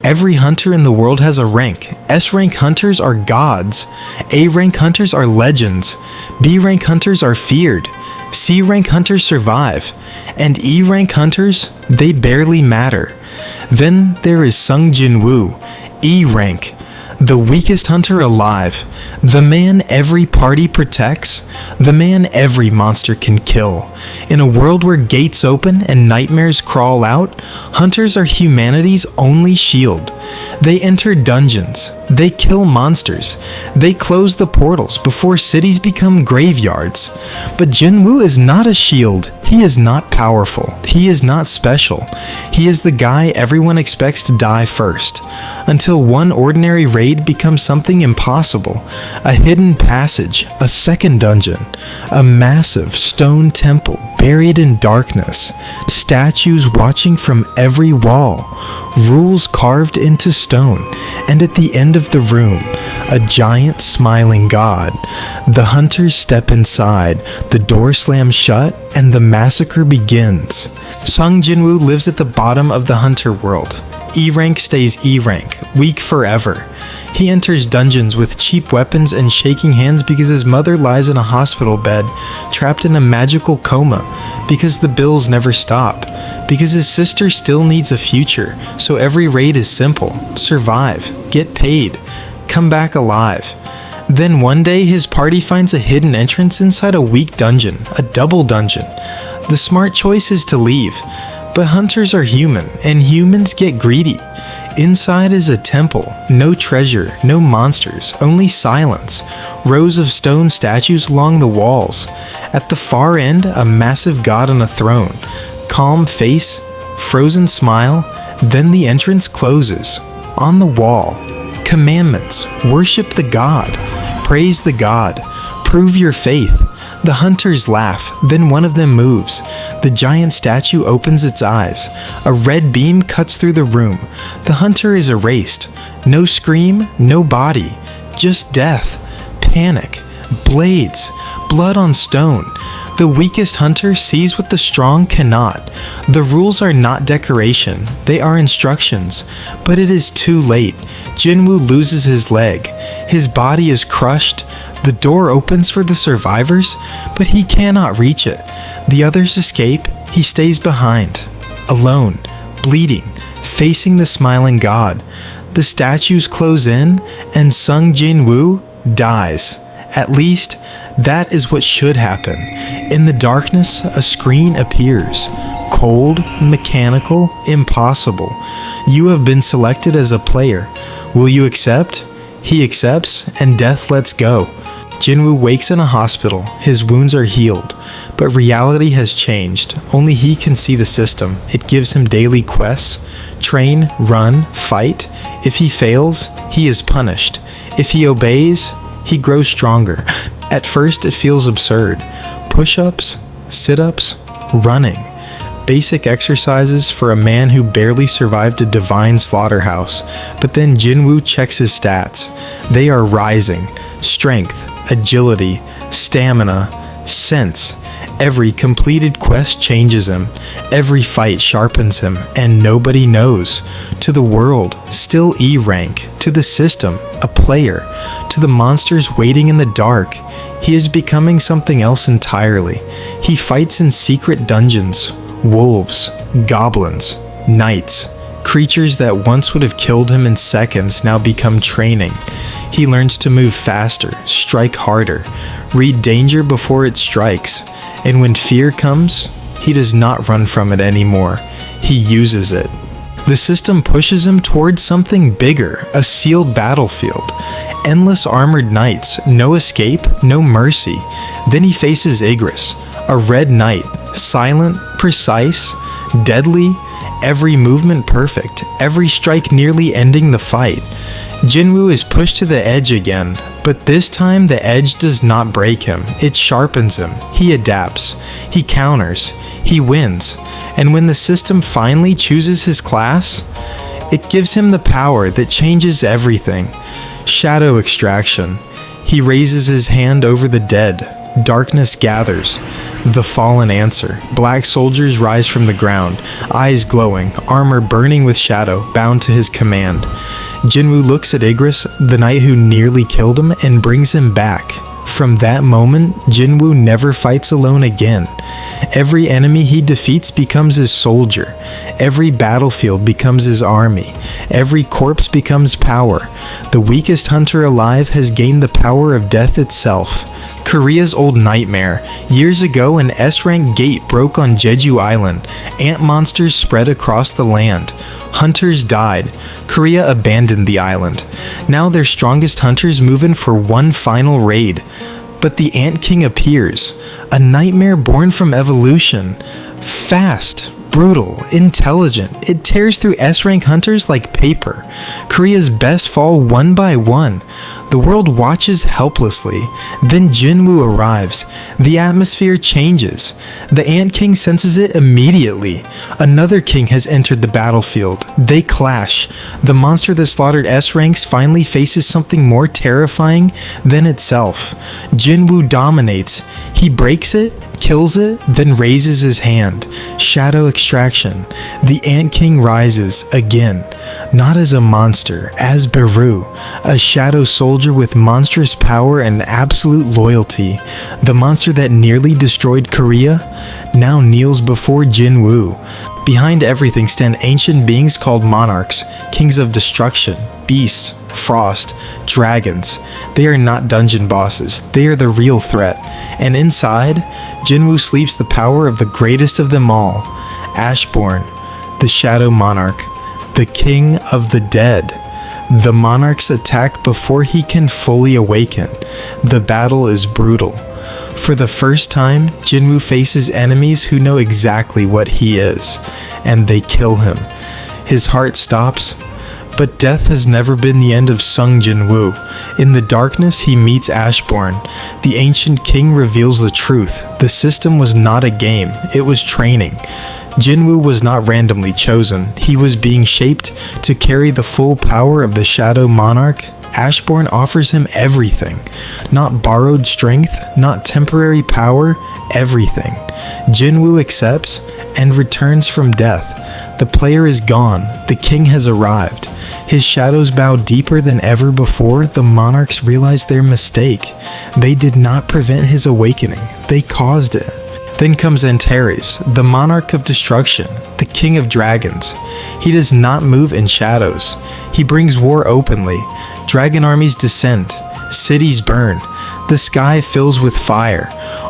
Every hunter in the world has a rank. S-rank hunters are gods. A-rank hunters are legends. B-rank hunters are feared. C-rank hunters survive. And E-rank hunters, they barely matter. Then there is Sung Jin-Woo, E-rank. The weakest hunter alive, the man every party protects, the man every monster can kill. In a world where gates open and nightmares crawl out, hunters are humanity's only shield. They enter dungeons, they kill monsters, they close the portals before cities become graveyards. But Jin-Woo is not a shield. He is not powerful. He is not special. He is the guy everyone expects to die first. Until one ordinary raid becomes something impossible. A hidden passage, a second dungeon, a massive stone temple buried in darkness, statues watching from every wall, rules carved into stone, and at the end of the room, a giant smiling god. The hunters step inside, the door slams shut, and the massacre begins. Sung Jin-Woo lives at the bottom of the hunter world. E-rank stays E-rank, weak forever. He enters dungeons with cheap weapons and shaking hands because his mother lies in a hospital bed, trapped in a magical coma, because the bills never stop, because his sister still needs a future, so every raid is simple: survive, get paid, come back alive. Then one day his party finds a hidden entrance inside a weak dungeon, a double dungeon. The smart choice is to leave, but hunters are human, and humans get greedy. Inside is a temple, no treasure, no monsters, only silence, rows of stone statues along the walls. At the far end, a massive god on a throne, calm face, frozen smile, then the entrance closes. On the wall, commandments: worship the god, praise the god, prove your faith. The hunters laugh, then one of them moves. The giant statue opens its eyes. A red beam cuts through the room. The hunter is erased. No scream, no body, just death, panic, blades, blood on stone. The weakest hunter sees what the strong cannot. The rules are not decoration, they are instructions. But it is too late. Jin-Woo loses his leg. His body is crushed. The door opens for the survivors, but he cannot reach it. The others escape. He stays behind, alone, bleeding, facing the smiling god. The statues close in, and Sung Jin-Woo dies. At least, that is what should happen. In the darkness, a screen appears. Cold, mechanical, impossible. You have been selected as a player. Will you accept? He accepts, and death lets go. Jin-Woo wakes in a hospital. His wounds are healed, but reality has changed. Only he can see the system. It gives him daily quests: train, run, fight. If he fails, he is punished. If he obeys, he grows stronger. At first, it feels absurd. Push-ups, sit-ups, running. Basic exercises for a man who barely survived a divine slaughterhouse. But then Jin-Woo checks his stats. They are rising. Strength, agility, stamina, sense. Every completed quest changes him. Every fight sharpens him, and nobody knows. To the world, still E-rank. To the system, a player. To the monsters waiting in the dark, he is becoming something else entirely. He fights in secret dungeons. Wolves, goblins, knights. Creatures that once would have killed him in seconds now become training. He learns to move faster, strike harder, read danger before it strikes, and when fear comes, he does not run from it anymore. He uses it. The system pushes him towards something bigger, a sealed battlefield. Endless armored knights, no escape, no mercy. Then he faces Igris, a red knight, silent, precise, deadly, every movement perfect, every strike nearly ending the fight. Jin-Woo is pushed to the edge again, but this time the edge does not break him, it sharpens him. He adapts, he counters, he wins, and when the system finally chooses his class, it gives him the power that changes everything. Shadow extraction. He raises his hand over the dead. Darkness gathers. The fallen answer. Black soldiers rise from the ground, eyes glowing, armor burning with shadow, bound to his command. Jin-Woo looks at Igris, the knight who nearly killed him, and brings him back. From that moment, Jin-Woo never fights alone again. Every enemy he defeats becomes his soldier. Every battlefield becomes his army. Every corpse becomes power. The weakest hunter alive has gained the power of death itself. Korea's old nightmare. Years ago, an S-rank gate broke on Jeju Island. Ant monsters spread across the land. Hunters died. Korea abandoned the island. Now their strongest hunters move in for one final raid. But the Ant King appears. A nightmare born from evolution. Fast, brutal, intelligent. It tears through S-rank hunters like paper. Korea's best fall one by one. The world watches helplessly. Then Jin-Woo arrives. The atmosphere changes. The Ant King senses it immediately. Another king has entered the battlefield. They clash. The monster that slaughtered S-ranks finally faces something more terrifying than itself. Jin-Woo dominates. He breaks it, kills it, then raises his hand. Shadow extraction. The Ant King rises again, not as a monster, as Beru, a shadow soldier with monstrous power and absolute loyalty. The monster that nearly destroyed Korea now kneels before Jin-Woo. Behind everything stand ancient beings called monarchs, kings of destruction, beasts, frost, dragons. They are not dungeon bosses, they are the real threat. And inside, Jin-Woo sleeps the power of the greatest of them all, Ashborn, the Shadow Monarch, the king of the dead. The monarchs attack before he can fully awaken. The battle is brutal. For the first time, Jin-Woo faces enemies who know exactly what he is, and they kill him. His heart stops. But death has never been the end of Sung Jin-Woo. In the darkness, he meets Ashborn. The ancient king reveals the truth. The system was not a game, it was training. Jin-Woo was not randomly chosen. He was being shaped to carry the full power of the Shadow Monarch. Ashborn offers him everything. Not borrowed strength, not temporary power, everything. Jin-Woo accepts and returns from death. The player is gone. The king has arrived. His shadows bow deeper than ever before. The monarchs realize their mistake. They did not prevent his awakening. They caused it. Then comes Antares, the monarch of destruction, the king of dragons. He does not move in shadows. He brings war openly. Dragon armies descend. Cities burn. The sky fills with fire.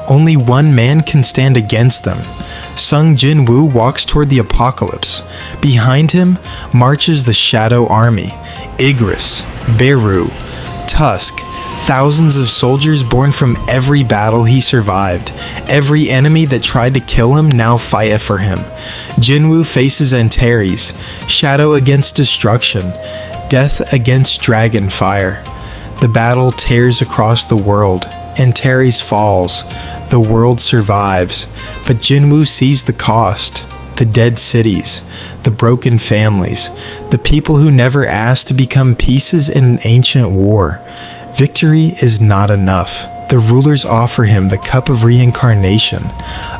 Only one man can stand against them. Sung Jin-Woo walks toward the apocalypse. Behind him marches the Shadow Army. Igris, Beru, Tusk, thousands of soldiers born from every battle he survived. Every enemy that tried to kill him now fight for him. Jin-Woo faces Antares, shadow against destruction, death against dragon fire. The battle tears across the world. Antares falls. The world survives. But Jin-Woo sees the cost. The dead cities, the broken families, the people who never asked to become pieces in an ancient war. Victory is not enough. The rulers offer him the cup of reincarnation,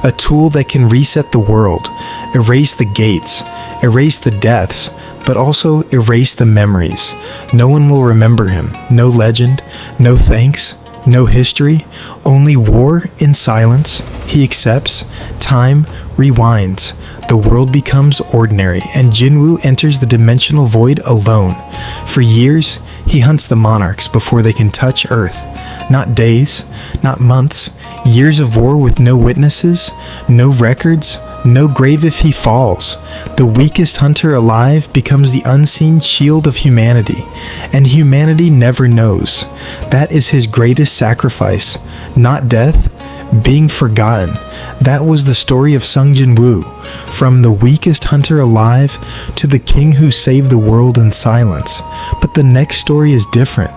a tool that can reset the world, erase the gates, erase the deaths, but also erase the memories. No one will remember him. No legend, no thanks, no history, only war in silence. He accepts. Time rewinds. The world becomes ordinary, and Jin-Woo enters the dimensional void alone. For years, he hunts the monarchs before they can touch Earth. Not days, not months, years of war with no witnesses, no records, no grave if he falls. The weakest hunter alive becomes the unseen shield of humanity, and humanity never knows. That is his greatest sacrifice, not death, being forgotten. That was the story of Sung Jin-Woo, from the weakest hunter alive to the king who saved the world in silence. But the next story is different,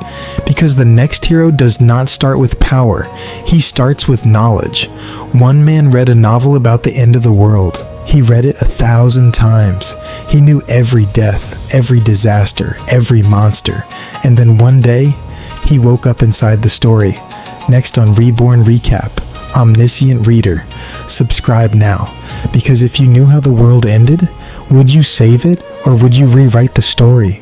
because the next hero does not start with power, he starts with knowledge. One man read a novel about the end of the world. He read it 1,000 times. He knew every death, every disaster, every monster. And then one day, he woke up inside the story. Next on Reborn Recap, Omniscient Reader. Subscribe now, because if you knew how the world ended, would you save it or would you rewrite the story?